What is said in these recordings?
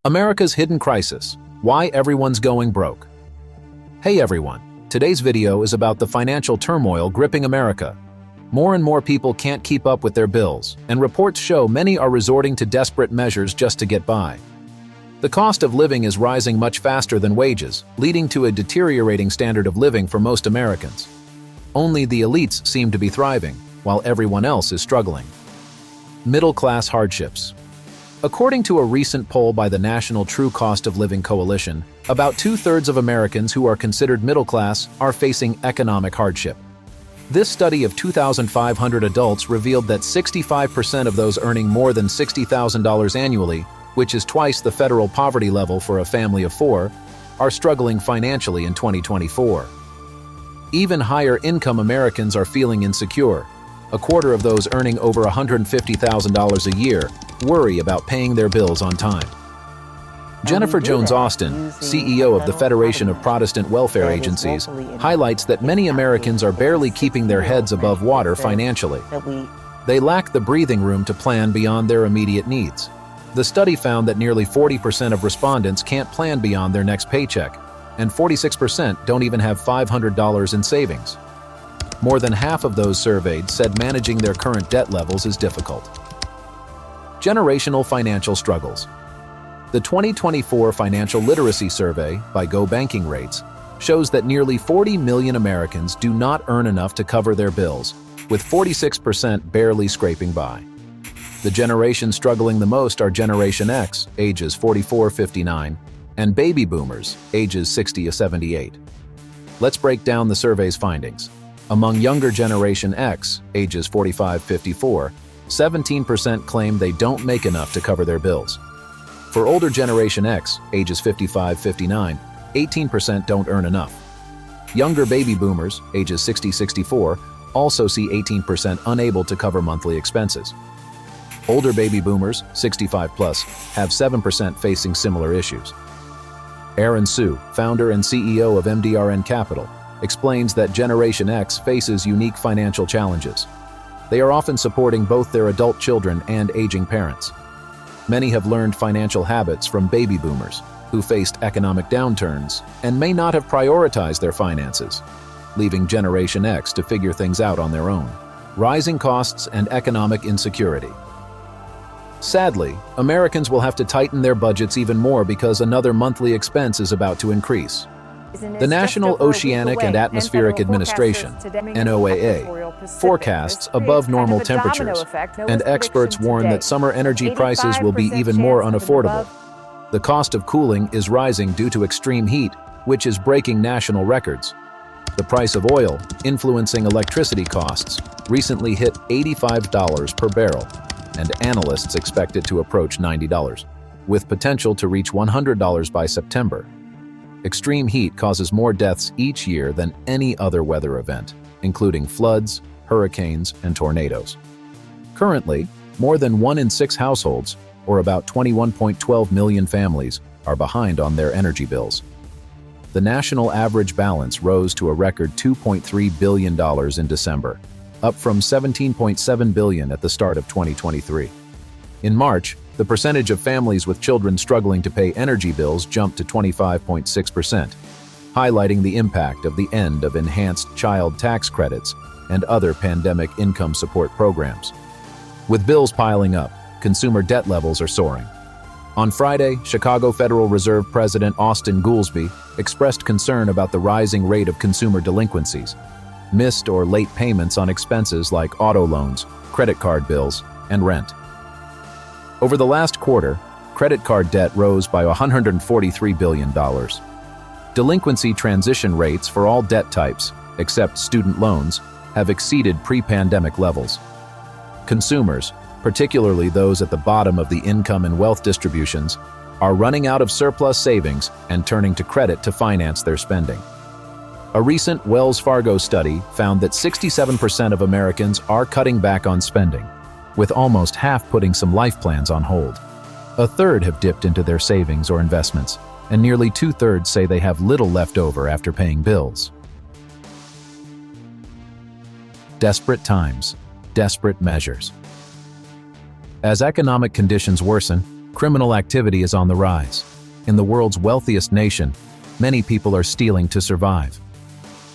America's hidden crisis: why everyone's going broke. Hey everyone, today's video is about the financial turmoil gripping America. More and more people can't keep up with their bills, and reports show many are resorting to desperate measures just to get by. The cost of living is rising much faster than wages, leading to a deteriorating standard of living for most Americans. Only the elites seem to be thriving, while everyone else is struggling. Middle-class hardships. According to a recent poll by the National True Cost of Living Coalition, about two-thirds of Americans who are considered middle class are facing economic hardship. This study of 2,500 adults revealed that 65% of those earning more than $60,000 annually, which is twice the federal poverty level for a family of four, are struggling financially in 2024. Even higher-income Americans are feeling insecure. A quarter of those earning over $150,000 a year worry about paying their bills on time. Jennifer Jones Austin, CEO of the Federation of Protestant Welfare Agencies, highlights that many Americans are barely keeping their heads above water financially. They lack the breathing room to plan beyond their immediate needs. The study found that nearly 40% of respondents can't plan beyond their next paycheck, and 46% don't even have $500 in savings. More than half of those surveyed said managing their current debt levels is difficult. Generational financial struggles. The 2024 Financial Literacy Survey by Go Banking Rates shows that nearly 40 million Americans do not earn enough to cover their bills, with 46% barely scraping by. The generations struggling the most are Generation X, ages 44-59, and baby boomers, ages 60-78. Let's break down the survey's findings. Among younger Generation X, ages 45-54, 17% claim they don't make enough to cover their bills. For older Generation X, ages 55-59, 18% don't earn enough. Younger baby boomers, ages 60-64, also see 18% unable to cover monthly expenses. Older baby boomers, 65+, have 7% facing similar issues. Aaron Su, founder and CEO of MDRN Capital, explains that Generation X faces unique financial challenges. They are often supporting both their adult children and aging parents. Many have learned financial habits from baby boomers, who faced economic downturns and may not have prioritized their finances, leaving Generation X to figure things out on their own. Rising costs and economic insecurity. Sadly, Americans will have to tighten their budgets even more because another monthly expense is about to increase. The National Oceanic and Atmospheric Administration, NOAA, forecasts above normal temperatures, and experts warn that summer energy prices will be even more unaffordable. The cost of cooling is rising due to extreme heat, which is breaking national records. The price of oil, influencing electricity costs, recently hit $85 per barrel, and analysts expect it to approach $90, with potential to reach $100 by September. Extreme heat causes more deaths each year than any other weather event, including floods, hurricanes, and tornadoes. Currently, more than 1 in 6 households, or about 21.12 million families, are behind on their energy bills. The national average balance rose to a record $2.3 billion in December, up from $17.7 billion at the start of 2023. In March, the percentage of families with children struggling to pay energy bills jumped to 25.6%, highlighting the impact of the end of enhanced child tax credits and other pandemic income support programs. With bills piling up, consumer debt levels are soaring. On Friday, Chicago Federal Reserve President Austin Goolsbee expressed concern about the rising rate of consumer delinquencies, missed or late payments on expenses like auto loans, credit card bills, and rent. Over the last quarter, credit card debt rose by $143 billion. Delinquency transition rates for all debt types, except student loans, have exceeded pre-pandemic levels. Consumers, particularly those at the bottom of the income and wealth distributions, are running out of surplus savings and turning to credit to finance their spending. A recent Wells Fargo study found that 67% of Americans are cutting back on spending, with almost half putting some life plans on hold. A third have dipped into their savings or investments, and nearly 2/3 say they have little left over after paying bills. Desperate times, desperate measures. As economic conditions worsen, Criminal activity is on the rise. In the world's wealthiest nation, many people are stealing to survive.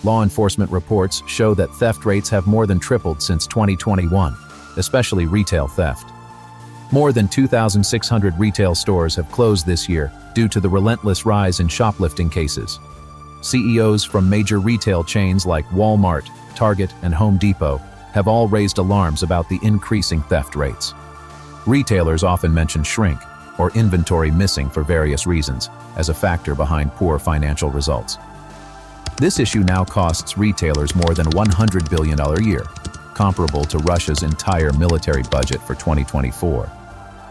Law enforcement reports show that theft rates have more than tripled since 2021, especially retail theft. More than 2,600 retail stores have closed this year due to the relentless rise in shoplifting cases. CEOs from major retail chains like Walmart, Target, and Home Depot have all raised alarms about the increasing theft rates. Retailers often mention shrink or inventory missing for various reasons as a factor behind poor financial results. This issue now costs retailers more than $100 billion a year, comparable to Russia's entire military budget for 2024.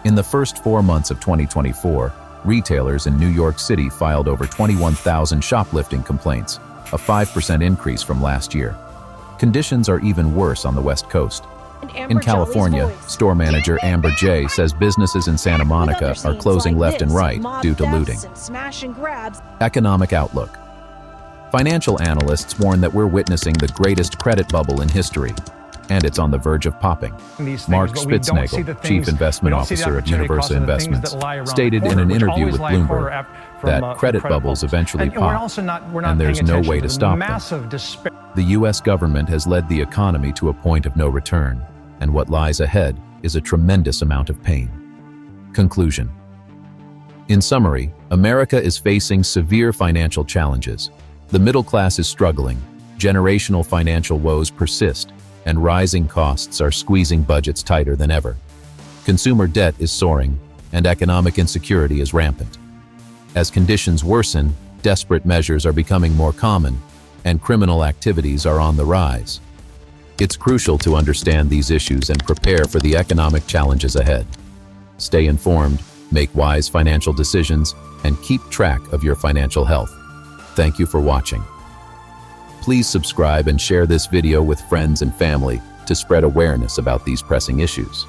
In the first 4 months of 2024, retailers in New York City filed over 21,000 shoplifting complaints, a 5% increase from last year. Conditions are even worse on the West Coast. In California, store manager Amber J. says businesses in Santa Monica are closing left and right due to looting. Economic outlook. Financial analysts warn that we're witnessing the greatest credit bubble in history, and it's on the verge of popping. Mark Spitznagel, Chief Investment Officer of Universal Investments, stated in an interview with Bloomberg that credit bubbles eventually pop, and there's no way to stop them. The U.S. government has led the economy to a point of no return, and what lies ahead is a tremendous amount of pain. Conclusion. In summary, America is facing severe financial challenges. The middle class is struggling, generational financial woes persist, and rising costs are squeezing budgets tighter than ever. Consumer debt is soaring, and economic insecurity is rampant. As conditions worsen, desperate measures are becoming more common, and criminal activities are on the rise. It's crucial to understand these issues and prepare for the economic challenges ahead. Stay informed, make wise financial decisions, and keep track of your financial health. Thank you for watching. Please subscribe and share this video with friends and family to spread awareness about these pressing issues.